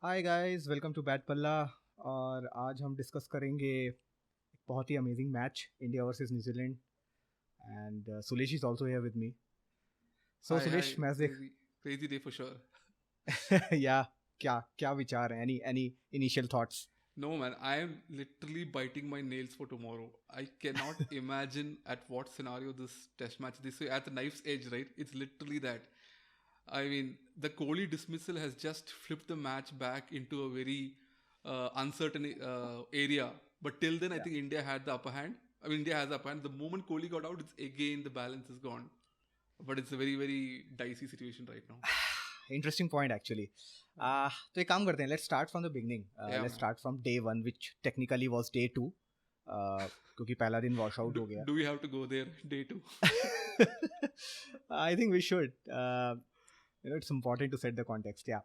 Hi guys, welcome to बैट पल्ला। और आज हम डिस्कस करेंगे एक बहुत ही amazing match, India versus New Zealand. And Sulesh is also here with me. So Hi, Sulesh, match देख crazy day for sure. या क्या क्या विचार है? Any initial thoughts? No, man, I am literally biting my nails for tomorrow. I cannot imagine at what scenario this test match, this at the knife's edge, right? It's literally that. I mean, the Kohli dismissal has just flipped the match back into a very uncertain area. But till then, I या think India had the upper hand. I mean, India has the upper hand. The moment Kohli got out, it's again the balance is gone. But it's a very, very dicey situation right now. Interesting point actually. तो एक काम करते हैं, let's start from the beginning. Yeah, let's man. Start from day one, which technically was day two, क्योंकि पहला दिन wash out Do, हो गया। do we have to go there day two? I think we should, it's important to set the context. Yeah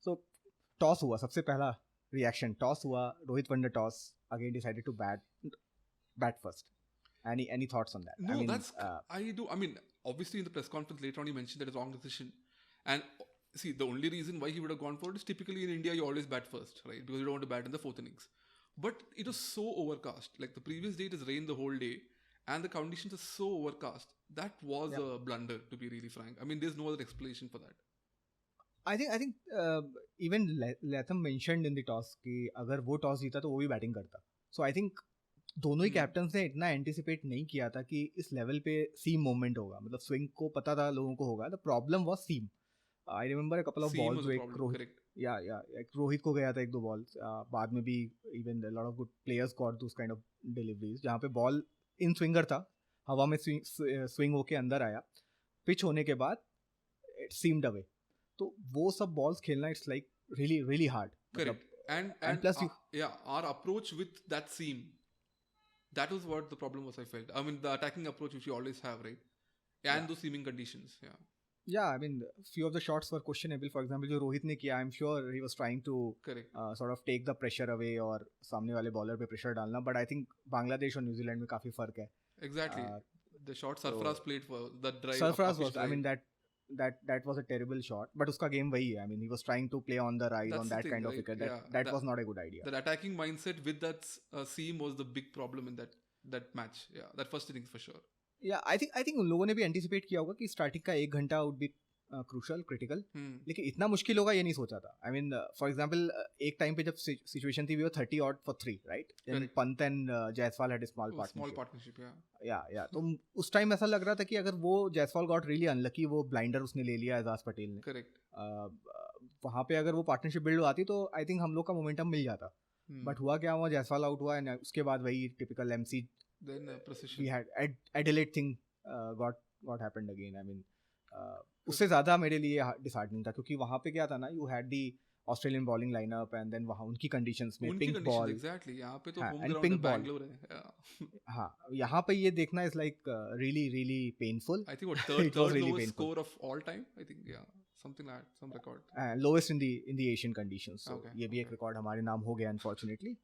so toss हुआ, सबसे पहला reaction toss हुआ, Rohit won the toss, again decided to bat first. Any thoughts on that? I No, mean, that's I do. I mean, obviously in the press conference later on, he mentioned that it's a wrong decision. And see, the only reason why he would have gone for it is typically in India you always bat first, right? Because you don't want to bat in the fourth innings. But it was so overcast. Like the previous day, it has rained the whole day, and the conditions are so overcast. That was yeah, a blunder, to be really frank. I mean, there's no other explanation for that. I think even Latham mentioned in the toss कि अगर वो toss जीता तो वो भी batting करता। सो I think दोनों ही captains ने इतना एंटिसिपेट नहीं किया था कि इस लेवल पे सीम मूवमेंट होगा। मतलब स्विंग को पता था लोगों को होगा, the problem was seam. I remember a couple of Seam balls was जो a एक problem, रोहित, correct? या एक रोहित को गया था, एक दो बॉल्स बाद में भी। Even lot of good players got those kind of deliveries जहाँ पे बॉल इन स्विंगर था, हवा में स्विंग होके अंदर आया, पिच होने के बाद इट सीम्ड अवे। तो वो सब बॉल्स खेलना, it's like really really hard. मतलब Correct. And and and plus you, yeah, our approach with that seam, that was what the problem was. I felt. I mean, the attacking approach which we always have, right? या And those seaming conditions, yeah. Yeah, I mean, few of the shots were questionable. For example, जो रोहित ने किया, I'm sure he was trying to Correct. sort of take the pressure away और सामने वाले bowler पे pressure डालना. But I think Bangladesh और New Zealand में काफी फर्क है. Exactly. Uh, The shot तो Sarfaraz played for that drive, Sarfaraz uppish was, I drive. mean, that was a terrible shot. But उसका गेम वही है. I mean, he was trying to play on the rise That's on the that thing, kind of right? wicket. Yeah. That was not a good idea. That attacking mindset with that seam was the big problem in that match. Yeah, that first innings for sure. या I think उन लोगों ने भी anticipate किया होगा कि starting का एक घंटा वुड बी क्रूशल, क्रिटिकल। लेकिन इतना मुश्किल होगा ये नहीं सोचा था। आई मीन, फॉर एग्जांपल, एक टाइम पे जब सिचुएशन थी, we were 30 out for 3, right? And Correct. Pant and Jaiswal had a small Oh, small partnership. partnership. Yeah. या तो उस टाइम ऐसा लग रहा था कि अगर वो जायसवाल गॉट रियली अनलकी, वो ब्लाइंडर उसने ले लिया एजाज पटेल ने, Correct. वहाँ पे अगर वो पार्टनरशिप बिल्ड आती तो आई थिंक हम लोग का मोमेंटम मिल जाता। बट हुआ क्या, हुआ जायसवाल आउट हुआ, एंड उसके बाद वही typical M Then we precision. Had Adelaide thing got happened again. I mean, उससे ज़्यादा मेरे लिए डिसहार्टनिंग था, क्योंकि वहाँ पे क्या था ना, you had the Australian bowling lineup, and then वहाँ उनकी कंडीशंस में उनकी पिंक conditions बॉल, exactly. यहाँ पे तो हाँ, home एंड ground है, पिंक बॉल, Bangalore है. Yeah. हाँ, यहाँ पे ये देखना is like really really painful. I think what third it was third really lowest painful, score of all time. I think yeah, something like that, some record. Lowest in the Asian conditions. So Okay. ये भी एक Okay. Record हमारे नाम हो गया unfortunately.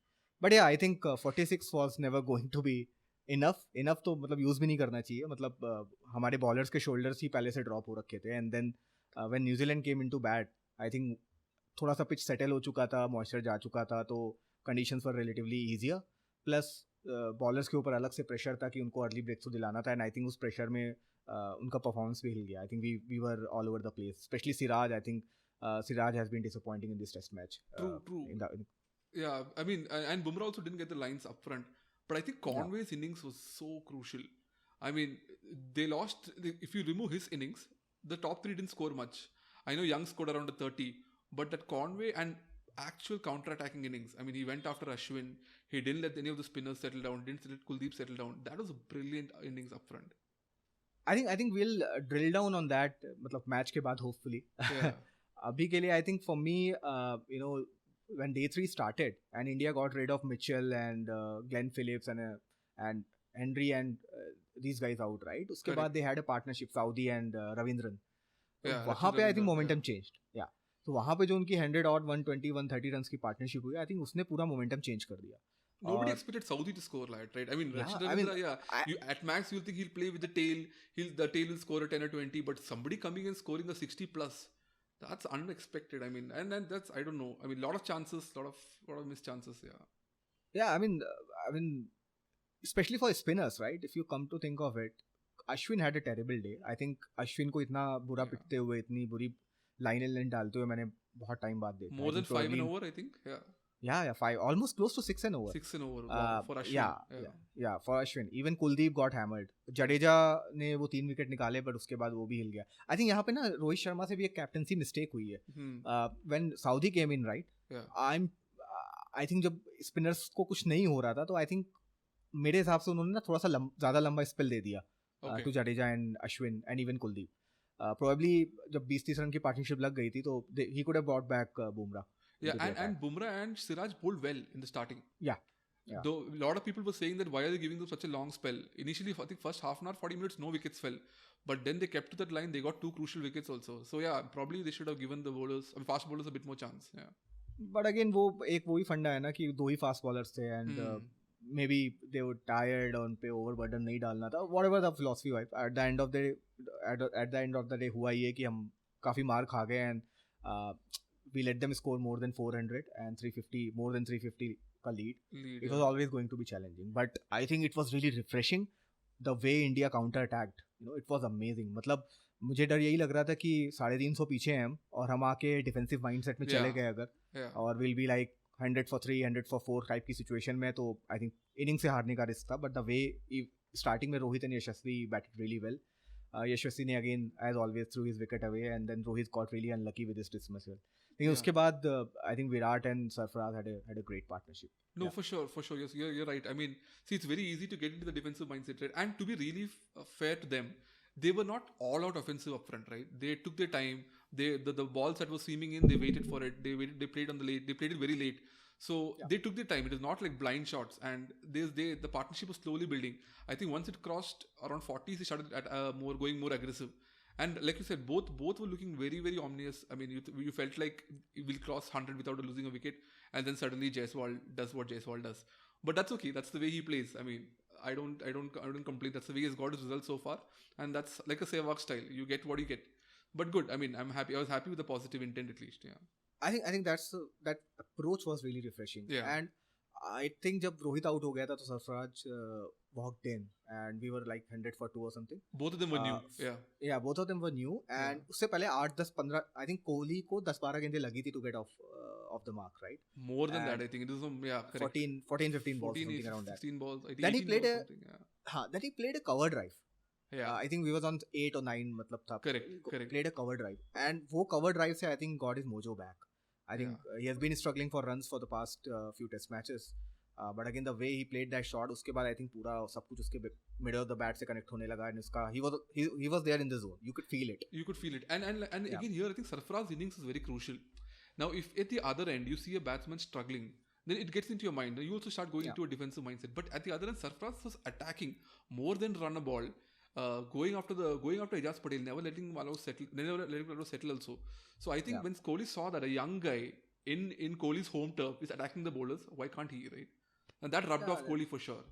But yeah I think 46 was never going to be enough तो मतलब use भी नहीं करना चाहिए। मतलब हमारे बॉलर्स के शोल्डर्स ही पहले से ड्रॉप हो रखे थे, and then when New Zealand came into bat, I think थोड़ा सा पिच सेटल हो चुका था, मॉइस्चर जा चुका था, तो कंडीशंस वर रिलेटिवली ईजियर। प्लस बॉलर्स के ऊपर अलग से प्रेशर था कि उनको अर्ली ब्रेक थ्रू दिलाना था, एंड आई थिंक उस प्रेशर में उनका परफॉर्मेंस भी हिल गया। I think we were all over the place, especially Siraj. I think Siraj has been disappointing in this test match. True. Yeah, I mean, and Bumrah also didn't get the lines up front. But I think Conway's innings was so crucial. I mean, they lost. If you remove his innings, the top three didn't score much. I know Young scored around a 30, but that Conway and actual counter-attacking innings. I mean, he went after Ashwin. He didn't let any of the spinners settle down. Didn't let Kuldeep settle down. That was a brilliant innings up front. I think we'll drill down on that, मतलब match के बाद hopefully. Yeah. अभी के लिए I think for me, you know, when day 3 started and India got rid of Mitchell and Glenn Phillips and Henry and these guys out, right? उसके बाद Correct. they had a partnership, Saudi and Ravindran. तो Yeah, वहाँ पे I think Ravichandran, momentum yeah. Changed. या तो वहाँ पे जो उनकी 100 और 120 130 रन की पार्टनरशिप हुई, आई थिंक उसने पूरा मोमेंटम चेंज कर दिया। Nobody और expected Saudi to score like right. I mean, या Rashid I mean, Ravindra, yeah. You at max you'll think he'll play with the tail. The tail will score a 10 or 20, but somebody coming and scoring a 60 plus. That's unexpected. I mean, and that's, I don't know. I mean, lot of chances, lot of missed chances. Yeah. Yeah, I mean, especially for spinners, right? If you come to think of it, Ashwin had a terrible day. I think Ashwin को इतना बुरा Yeah. पिटते हुए, इतनी बुरी line डालते हुए मैंने बहुत टाइम बाद देखा. More than 5 and over, I think. Yeah. Yeah, 5, almost close to 6 and over. 6 and over. Wow, for Ashwin. Yeah, for Ashwin. Even Kuldeep got hammered. Jadeja ने वो 3 विकेट निकाले, but उसके बाद वो भी हिल गया. I think यहाँ पे ना रोहित शर्मा से भी एक कैप्टनसी मिस्टेक हुई है. When Saudi came in, right? Yeah. I think जब स्पिनर्स को कुछ नहीं हो रहा था, तो I think मेरे हिसाब से उन्होंने ना थोड़ा सा ज़्यादा लंबा स्पेल दे दिया to Jadeja and Ashwin and even Kuldeep. Probably जब 20-30 रन की पार्टनरशिप लग गई थी, तो he could have brought back Bumrah. Yeah, and Bumrah and Siraj bowled well in the starting. Yeah. Though a lot of people were saying that why are they giving them such a long spell? Initially, I think first half an hour, 40 minutes, no wickets fell. But then they kept to that line. They got 2 crucial wickets also. So yeah, probably they should have given the bowlers, fast bowlers, a bit more chance. Yeah. But again, वो एक वही फंडा है ना कि 2 ही fast bowlers थे and maybe they were tired और उन पे ओवरबर्डन नहीं डालना था. Whatever the philosophy was, at the end of the day हुआ ये कि हम काफी मार खा गए and we let them score more than 400 and 350, more than 350 का lead. It was always going to be challenging, but I think it was really refreshing the way India counter attacked. It was amazing. मतलब मुझे डर यही लग रहा था कि 350 पीछे हैं हम और हम आके डिफेंसिव माइंडसेट में चले गए अगर और will be like 100 for 3, 100 for 4 type की सिचुएशन में, तो आई थिंक इनिंग से हारने का रिस्क था. बट द वे स्टार्टिंग में Rohit and Yashasvi batted really well. Yashasvi ने again as always threw his wicket away and then Rohit got really unlucky with his dismissal. लेकिन उसके बाद I think Virat and Sarfaraz had a great partnership. No, for sure. Yes, you're right. I mean, see, it's very easy to get into the defensive mindset, right? And to be really fair to them, they were not all out offensive up front, right? They took their time. The balls that were seaming in, they waited for it. They played on the late. They played it very late. So they took their time. It is not like blind shots, and the partnership was slowly building. I think once it crossed around 40s, they started at going more aggressive. And like you said, both were looking very, very ominous. I mean, you felt like we'll cross 100 without losing a wicket, and then suddenly Jaiswal does what Jaiswal does. But that's okay. That's the way he plays. I mean, I don't complain. That's the way he's got his results so far, and that's like a Sehwag style. You get what you get. But good. I mean, I'm happy. I was happy with the positive intent at least. Yeah. I think that approach was really refreshing. Yeah. And I think जब Rohit out हो गया था तो Sarfaraz walked in and we were like 100 for 2 or something. Both of them were new. Yeah, both of them were new. And उससे पहले 8, 10, 15 I think Kohli को 10-12 गेंदें लगी थी to get off the mark, right? More than that, I think it was correct. 14, 15 balls, something around that. 16 balls. I think then he played then he played a cover drive. Yeah. I think we was on 8 or 9 मतलब था. Correct. Played a cover drive. And वो cover drive से I think got his mojo back. I think he has been struggling for runs for the past few test matches. But again, the way he played that shot, उसके बाद I think पूरा सब कुछ उसके middle of the bat से connect होने लगा and उसका he was there in the zone. You could feel it. And again here I think Sarfaraz innings is very crucial. Now if at the other end you see a batsman struggling, then it gets into your mind. You also start going into a defensive mindset. But at the other end, Sarfaraz was attacking more than run a ball. Going after Ejaz Patel, never letting him settle also. So I think when Kohli saw that a young guy in Kohli's home turf is attacking the bowlers, why can't he, right? And that rubbed off Kohli for sure.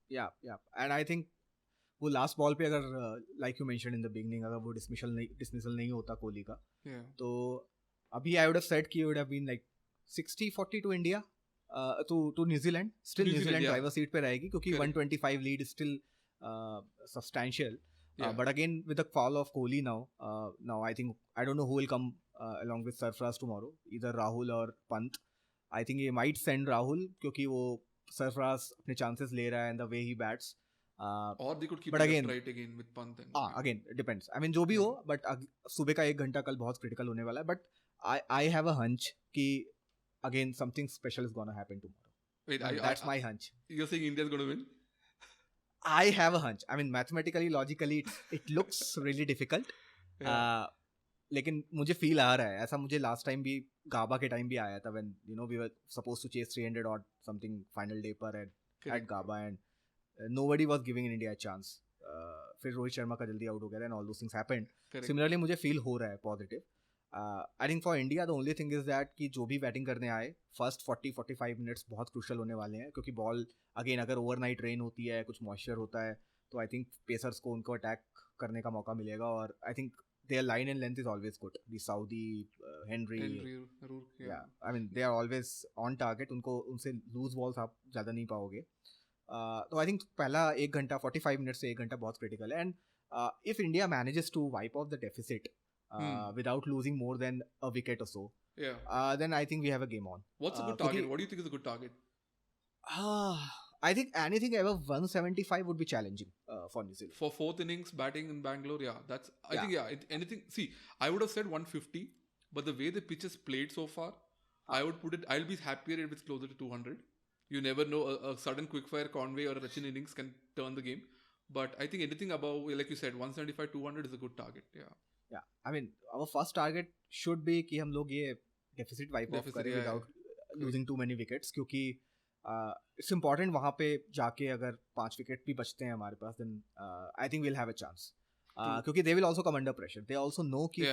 Yeah. And I think वो last ball पे अगर like you mentioned in the beginning, अगर वो dismissal नहीं होता कोहली का, तो अभी I would have said कि it would have been like 60-40 to India, to New Zealand. Still New Zealand driver seat पे रहेगी क्योंकि 125 lead is still substantial. But again with the fall of Kohli now I think I don't know who will come along with Sarfaraz tomorrow, either Rahul or Pant. I think he might send Rahul क्योंकि वो Sarfaraz अपने chances ले रहा है and the way he bats. Or they could keep it right again with Pant. Again depends. I mean जो भी हो, but सुबह का 1 घंटा कल बहुत critical होने वाला है. But I have a hunch कि again something special is gonna happen tomorrow. Wait, that's my hunch. You're saying India is gonna win? I have a hunch. I mean mathematically, logically it looks really difficult. लेकिन मुझे feel आ रहा है ऐसा. मुझे last time भी गाबा के time भी आया था when we were supposed to chase 300 odd something final day पर at Gaba and nobody was giving India a chance. फिर रोहित शर्मा का जल्दी आउट हो गया and all those things happened. Similarly मुझे फील हो रहा है positive. I think for India the only thing is that कि जो भी बैटिंग करने आए फर्स्ट 40-45 मिनट्स बहुत क्रूशल होने वाले हैं क्योंकि बॉल अगेन अगर ओवरनाइट रेन होती है, कुछ मॉइस्चर होता है, तो आई थिंक पेसर्स को उनको अटैक करने का मौका मिलेगा. और I think their line and length is always good. The Saudi, Henry, Rook, yeah, I mean they are always on target. उनसे lose balls आप ज़्यादा नहीं पाओगे. तो I think पहला 45 minutes से 1 घंटा बहुत critical है. And if India manages to wipe off the deficit without losing more than a wicket or so, then I think we have a game on. What's a good target? What do you think is a good target? I think anything above 175 would be challenging for New Zealand. For fourth innings batting in Bangalore, I think anything. See, I would have said 150, but the way the pitch is played so far, I'll be happier if it's closer to 200. You never know, a sudden quickfire Conway or a Rachin innings can turn the game. But I think anything above, like you said, 175, 200 is a good target. Yeah. I mean, our first target should be कि हम लोग ये deficit wipe off करें without losing too many wickets, क्योंकि it's important वहाँ पे जाके अगर 5 विकेट भी बचते हैं हमारे पास, then I think we'll have a chance. क्योंकि they will also come under pressure. They also know कि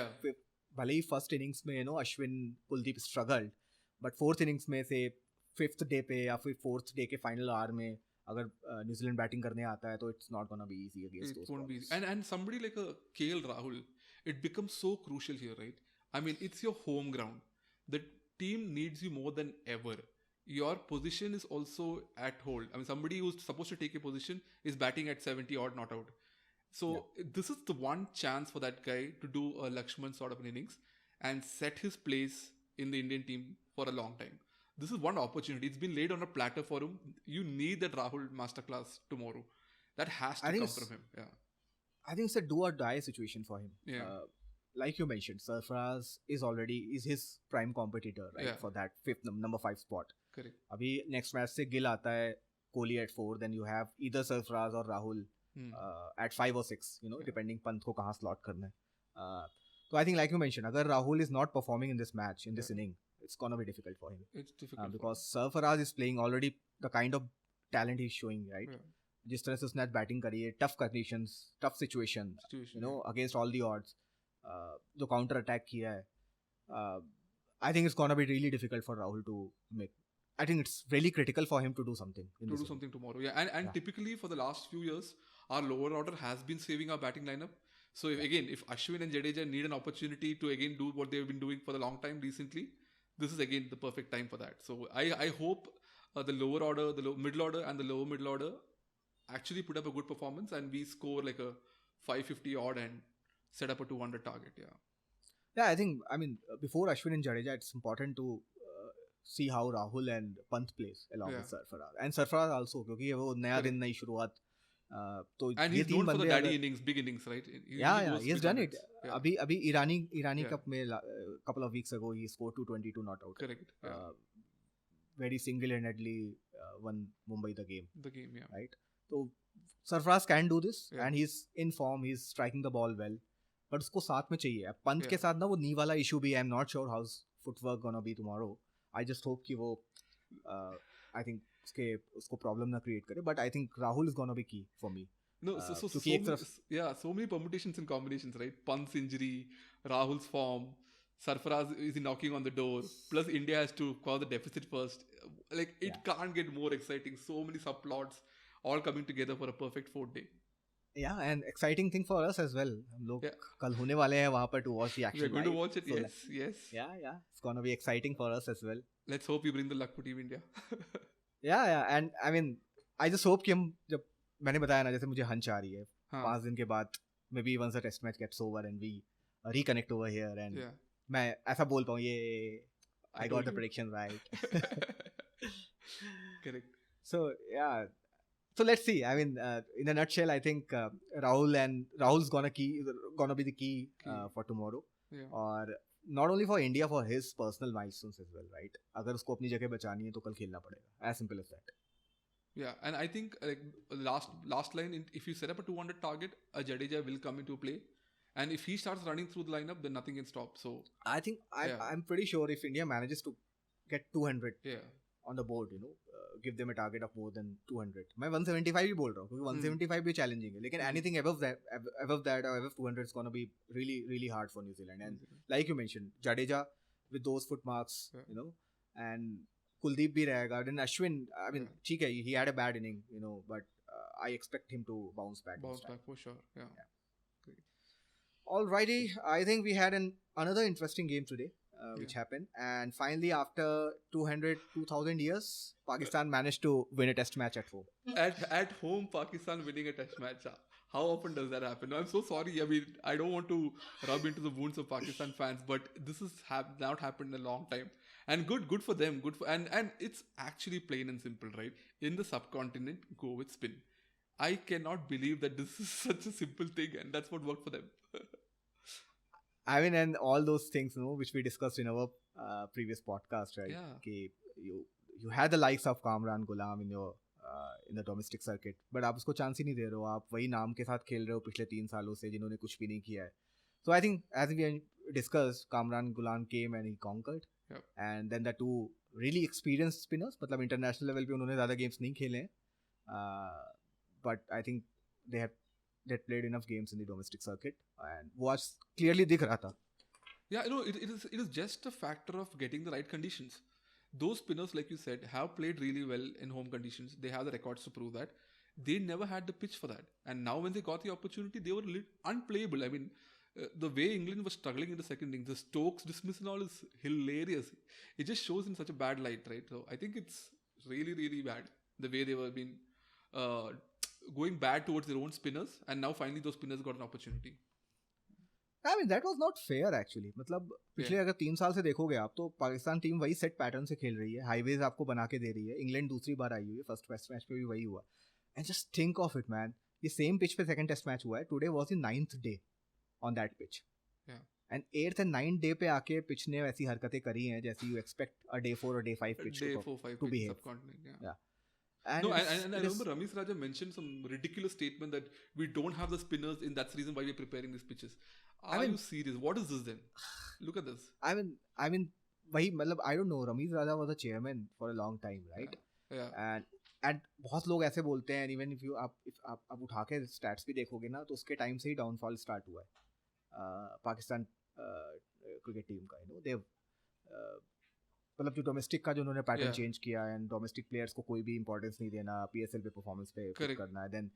भले ही first innings में Ashwin Kuldeep struggled, but fourth innings में से fifth day पे या फिर fourth day के final hour में अगर न्यूजीलैंड बैटिंग करने आता है तो it's not gonna be easy against those. It won't be easy. And somebody like a KL Rahul, it becomes so crucial here, right? I mean, it's your home ground. The team needs you more than ever. Your position is also at hold. I mean, somebody who's supposed to take a position is batting at 70 odd not out. So this is the one chance for that guy to do a Lakshman sort of an innings and set his place in the Indian team for a long time. This is one opportunity. It's been laid on a platter for him. You need that Rahul masterclass tomorrow. That has to come from him. Yeah, I think it's a do or die situation for him. Yeah. Like you mentioned, Sarfaraz is his prime competitor, right? For that number 5 spot. Correct. अभी next match से गिल आता है, Kohli at 4, then you have either Sarfaraz or Rahul at 5 or 6, depending Pant को कहाँ slot करना है. So I think like you mentioned, अगर Rahul is not performing in this match, in this inning, it's gonna be difficult for him. It's difficult because Sarfaraz is playing already the kind of talent he's showing, right? जिस तरह से उसने आज batting करी है, tough conditions, tough situation, against all the odds, जो counter attack किया है, I think it's gonna be really difficult for Rahul to make. I think it's really critical for him to do something. To do something tomorrow, and typically for the last few years, our lower order has been saving our batting lineup. So if Ashwin and Jadeja need an opportunity to again do what they've been doing for a long time recently, this is again the perfect time for that. So I hope the lower order, middle order and the lower middle order actually put up a good performance and we score like a 550 odd and set up a 200 target. Yeah, I mean, before Ashwin and Jadeja, it's important to see how Rahul and Pant plays along with Sarfaraz. And Sarfaraz also, क्योंकि वो नया दिन नई शुरुआत. तो and he's known for the daddy innings, big innings, right? He has done it. अभी ईरानी cup में couple of weeks ago he scored 222 not out. Correct. Very single-handedly won Mumbai the game. Right. So Sarfaraz can do this and he's in form. He's striking the ball well. But उसको साथ में चाहिए. पंत के साथ ना वो नी वाला issue भी है. I'm not sure how's footwork gonna be tomorrow. I just hope कि वो I think उसको problem ना create करे. But I think Rahul is gonna be key for me. No, so many permutations and combinations, right? Pant's injury, Rahul's form, Sarfaraz is knocking on the door. Plus India has to call the deficit first. Like it can't get more exciting. So many subplots all coming together for a perfect 4th day. Yeah, and exciting thing for us as well. हम लोग कल होने वाले हैं वहाँ पर to watch the action. We're going to watch it. So yes. Yeah. It's gonna be exciting for us as well. Let's hope you bring the luck to Team India. Yeah, and I mean, I just hope कि हम जब मैंने बताया ना जैसे मुझे hunch आ रही है 5 दिन के बाद maybe once the test match gets over and we reconnect over here and मैं ऐसा बोल पाऊँ ये I got the prediction right. Correct. So yeah. So let's see. I mean, in a nutshell, I think Rahul's gonna be the key for tomorrow. Or not only for India, for his personal milestones as well, right? अगर उसको अपनी जगह बचानी है तो कल खेलना पड़ेगा. As simple as that. Yeah, and I think like last line, if you set up a 200 target, a Jadeja will come into play, and if he starts running through the lineup, then nothing can stop. So I think I'm pretty sure if India manages to get 200 on the board, give them a target of more than 200. मैं 175 ही बोल रहा हूँ क्योंकि 175 भी challenging है. लेकिन anything above that or above 200 is gonna be really really hard for New Zealand. And like you mentioned, Jadeja with those foot marks, and Kuldeep भी रहेगा. Then Ashwin, I mean, ठीक है, he had a bad inning, but I expect him to bounce back. Bounce back for sure. Yeah. Great. Alrighty, I think we had another interesting game today, which Yeah. happened, and finally, after 2,000 years, Pakistan managed to win a Test match at home. At home, Pakistan winning a test match. How often does that happen? I'm so sorry. I mean, I don't want to rub into the wounds of Pakistan fans, but this has not happened in a long time. And good for them. Good for and it's actually plain and simple, right? In the subcontinent, go with spin. I cannot believe that this is such a simple thing, and that's what worked for them. I mean, and all those things, which we discussed in our previous podcast, right? Yeah. कि you had the likes of Kamran Ghulam in the domestic circuit, but आप उसको chance ही नहीं दे रहे हो. आप वही नाम के साथ खेल रहे हो पिछले 3 सालों से जिन्होंने कुछ भी नहीं किया है. So I think as we discussed, Kamran Ghulam came and he conquered. Yep. And then the two really experienced spinners, मतलब international level पे उन्होंने ज़्यादा games नहीं खेले हैं. But I think they played enough games in the domestic circuit, and वो आज clearly दिख रहा था. Yeah, it is just a factor of getting the right conditions. Those spinners, like you said, have played really well in home conditions. They have the records to prove that. They never had the pitch for that. And now when they got the opportunity, they were unplayable. I mean, the way England was struggling in the second innings, the Stokes dismissal and all is hilarious. It just shows in such a bad light, right? So I think it's really, really bad the way they were being going bad towards their own spinners, and now finally those spinners got an opportunity. I mean, that was not fair actually. मतलब पिछले अगर 3 साल से देखोगे आप तो Pakistan team वही set pattern से खेल रही है, हाईवेज आपको बना के दे रही है. इंग्लैंड दूसरी बार आई हुई है, फर्स्ट टेस्ट मैच पे भी वही हुआ. And just think of it man, ये सेम पिच पे सेकंड टेस्ट मैच हुआ है. Today was the 9th day on that pitch, and 8th and 9th day पे आके पिच ने ऐसी हरकतें करी हैं जैसे यू एक्सपेक्ट अ डे 4 और day 5 pitch to behave. Yeah. And I remember Ramesh Raja mentioned some ridiculous statement that we don't have the spinners, and that's the reason why we're preparing these pitches. Are you serious? What is this then? Look at this. I mean, वही मतलब I don't know. Ramesh Raja was a chairman for a long time, right? Yeah. And बहुत लोग ऐसे बोलते हैं. And even if आप उठा के stats भी देखोगे ना, तो उसके टाइम से ही डाउनफॉल स्टार्ट हुआ है पाकिस्तान क्रिकेट टीम का. they've मतलब जो डोमेस्टिक का जो उन्होंने पैटर्न चेंज किया एंड डोमेस्टिक प्लेयर्स को कोई भी इंपॉर्टेंस नहीं देना, पीएसएल पे परफॉर्मेंस पे करना है. Then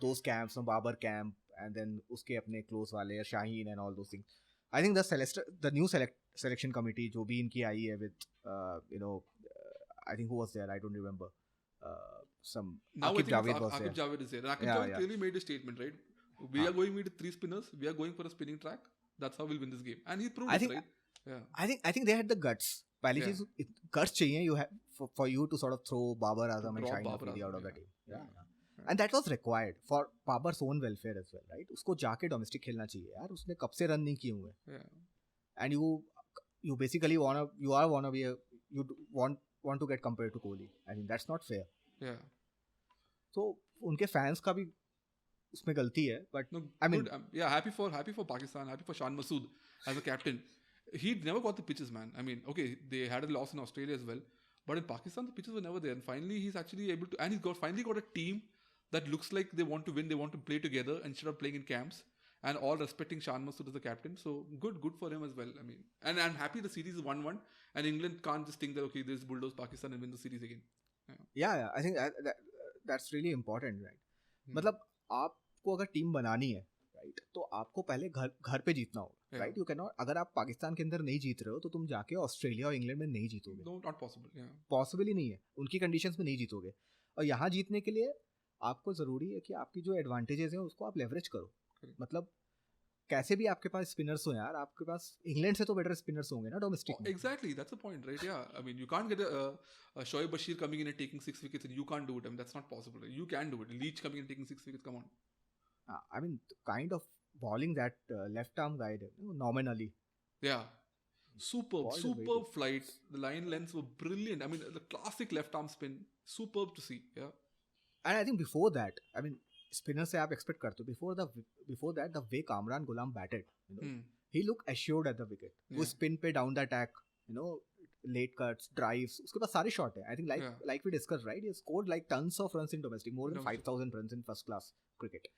those camps, Babar camp, and then उसके अपने क्लोज वाले Shaheen and all those things. I think the new selection committee जो भी इनकी आई है with I think who was there, I don't remember, some Akib Javed was there. Akib Javed is there. Akib Javed clearly made a statement, right? We are going with 3 spinners. We are going for a spinning track. That's how we'll win this game. And he proved it, right? Yeah. I think they had the guts. पहली चीज guts चाहिए you have for you to sort of throw Babar Azam and Shaheen Afridi out of the team. And that was required for Babar's own welfare as well, right? उसको जाके domestic खेलना चाहिए यार. उसने कब से रन नहीं किए हुए. And you basically want to get compared to Kohli. I mean that's not fair. Yeah. So उनके फैंस का भी उसमें गलती है, but no, I mean happy for Pakistan, happy for Shan Masood as a captain. He never got the pitches, man. I mean, okay, they had a loss in Australia as well, but in Pakistan the pitches were never there. And finally he's actually able to, and he's finally got a team that looks like they want to win, they want to play together instead of playing in camps, and all respecting Shan Masood as the captain. So good for him as well. I mean, and I'm happy the series is 1-1, and England can't just think that okay, this bulldoze Pakistan and win the series again. Yeah, I think that's really important, right? मतलब आपको अगर team बनानी है, right, तो आपको पहले घर पे जीतना होगा, राइट? यू कैन नॉट, अगर आप पाकिस्तान के अंदर नहीं जीत रहे हो तो तुम जाके ऑस्ट्रेलिया और इंग्लैंड में नहीं जीतोगे. Not possible. पॉसिबल ही नहीं है, उनकी कंडीशंस में नहीं जीतोगे. और यहाँ जीतने के लिए आपको ज़रूरी है कि आपकी जो एडवांटेजेस हैं उसको आप लेवरेज करो. मतलब कैसे भी आपके पास स्पिनर्स हो यार, आपके पास इंग्लैंड से तो बेटर स्पिनर्स होंगे ना डोमेस्टिक में. Exactly, that's the point, right? Yeah, I mean, you can't get a Shoaib Bashir coming in and taking 6 wickets, and you can't do it. I mean, that's not possible. You can do it. Leach coming in and taking 6 wickets, come on. I mean, kind of bowling that left arm guy did, nominally. Yeah. Superb flight. The line lengths were brilliant. I mean, the classic left arm spin, superb to see. Yeah. And I think before that, I mean, spinner से आप expect करते हो. Before that, the way Kamran Ghulam batted, he looked assured at the wicket. वो spin पे down the attack, late cuts, drives, उसके पास सारे shot है. I think like we discussed, right? He scored like tons of runs in domestic, more than 5,000 runs in first class cricket.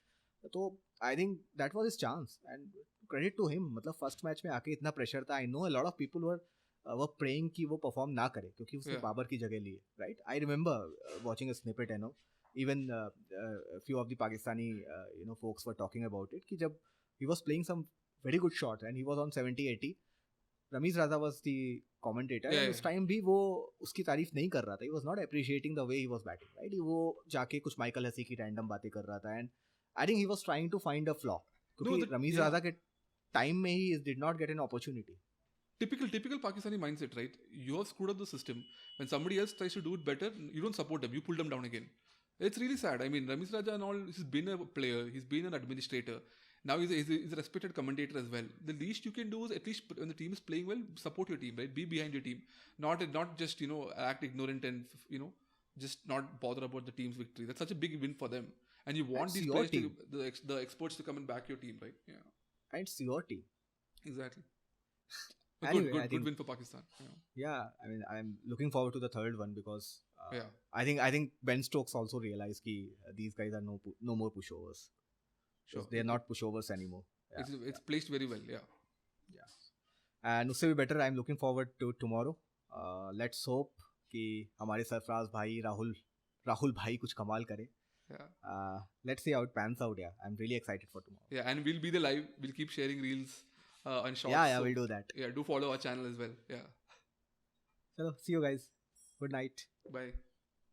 तो I think that was his chance, and credit to him. मतलब first match में आके इतना pressure था. I know a lot of people were praying कि वो perform ना करे क्योंकि उसने बाबर की जगह ली है, right? I remember watching a snippet, even a few of the Pakistani folks were talking about it कि जब he was playing some very good shot, and he was on 70-80. Ramiz Raza was the commentator, Yeah, and उस time भी वो उसकी तारीफ नहीं कर रहा था. He was not appreciating the way he was batting, right? वो जाके कुछ माइकल हसी की random बातें कर रहा था, and I think he was trying to find a flaw. क्योंकि रमीज राजा के time में he did not get an opportunity. Typical Pakistani mindset, right? You have screwed up the system. When somebody else tries to do it better, you don't support them. You pull them down again. It's really sad. I mean, Ramiz Raja and all, he's been a player. He's been an administrator. Now he's a respected commentator as well. The least you can do is, at least when the team is playing well, support your team, right? Be behind your team. Not just, act ignorant and, just not bother about the team's victory. That's such a big win for them. And you want these players, the experts to come and back your team, right? Yeah. And it's your team. Exactly. Anyway, good win for Pakistan. Yeah, I mean, I'm looking forward to the third one because Yeah. I think Ben Stokes also realized that these guys are no more pushovers. Sure. They're not pushovers anymore. Yeah. It's placed very well. Yeah. And उससे भी better, I'm looking forward to tomorrow. Let's hope कि हमारे सरफराज भाई राहुल भाई कुछ कमाल करे. Yeah. Let's see how it pans out. Yeah, I'm really excited for tomorrow. Yeah, and we'll be the live. We'll keep sharing reels and shorts. Yeah, we'll do that. Yeah, do follow our channel as well. Yeah. So, see you guys. Good night. Bye.